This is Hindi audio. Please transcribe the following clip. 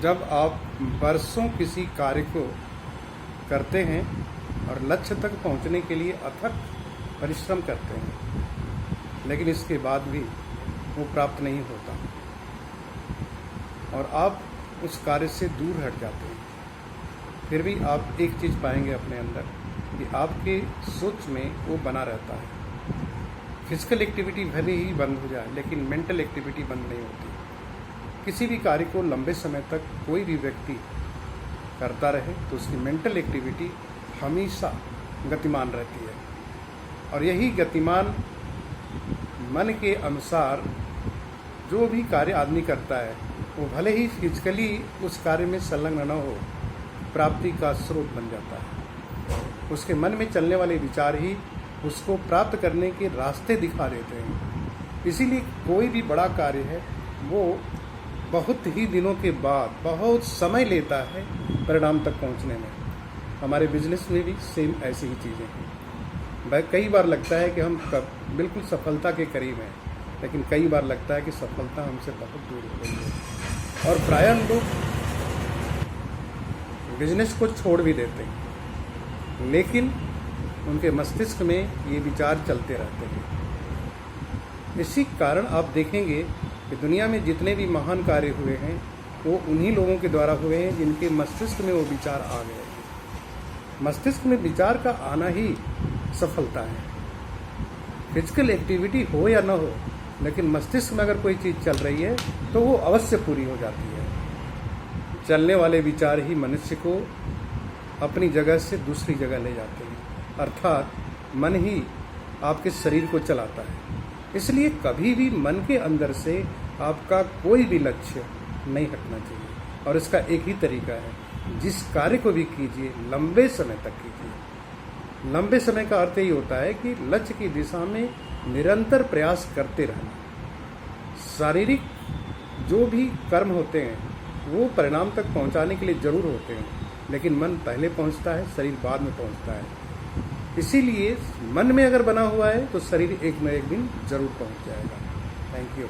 जब आप बरसों किसी कार्य को करते हैं और लक्ष्य तक पहुंचने के लिए अथक परिश्रम करते हैं, लेकिन इसके बाद भी वो प्राप्त नहीं होता और आप उस कार्य से दूर हट जाते हैं, फिर भी आप एक चीज़ पाएंगे अपने अंदर कि आपके सोच में वो बना रहता है। फिजिकल एक्टिविटी भले ही बंद हो जाए, लेकिन मेंटल एक्टिविटी बंद नहीं होती। किसी भी कार्य को लंबे समय तक कोई भी व्यक्ति करता रहे तो उसकी मेंटल एक्टिविटी हमेशा गतिमान रहती है, और यही गतिमान मन के अनुसार जो भी कार्य आदमी करता है वो भले ही फिजिकली उस कार्य में संलग्न न हो, प्राप्ति का स्रोत बन जाता है। उसके मन में चलने वाले विचार ही उसको प्राप्त करने के रास्ते दिखा देते हैं। इसीलिए कोई भी बड़ा कार्य है वो बहुत ही दिनों के बाद बहुत समय लेता है परिणाम तक पहुंचने में। हमारे बिजनेस में भी सेम ऐसी ही चीज़ें हैं। कई बार लगता है कि हम बिल्कुल सफलता के करीब हैं, लेकिन कई बार लगता है कि सफलता हमसे बहुत दूर हो गई है। और प्रायः लोग बिजनेस को छोड़ भी देते हैं, लेकिन उनके मस्तिष्क में ये विचार चलते रहते हैं। इसी कारण आप देखेंगे कि दुनिया में जितने भी महान कार्य हुए हैं वो उन्हीं लोगों के द्वारा हुए हैं जिनके मस्तिष्क में वो विचार आ गए हैं। मस्तिष्क में विचार का आना ही सफलता है। फिजिकल एक्टिविटी हो या ना हो, लेकिन मस्तिष्क में अगर कोई चीज़ चल रही है तो वो अवश्य पूरी हो जाती है। चलने वाले विचार ही मनुष्य को अपनी जगह से दूसरी जगह ले जाते हैं, अर्थात मन ही आपके शरीर को चलाता है। इसलिए कभी भी मन के अंदर से आपका कोई भी लक्ष्य नहीं हटना चाहिए, और इसका एक ही तरीका है, जिस कार्य को भी कीजिए लंबे समय तक कीजिए। लंबे समय का अर्थ यही होता है कि लक्ष्य की दिशा में निरंतर प्रयास करते रहना। शारीरिक जो भी कर्म होते हैं वो परिणाम तक पहुंचाने के लिए जरूर होते हैं, लेकिन मन पहले पहुंचता है, शरीर बाद में पहुंचता है। इसीलिए मन में अगर बना हुआ है तो शरीर एक न एक दिन जरूर पहुंच जाएगा। Thank you.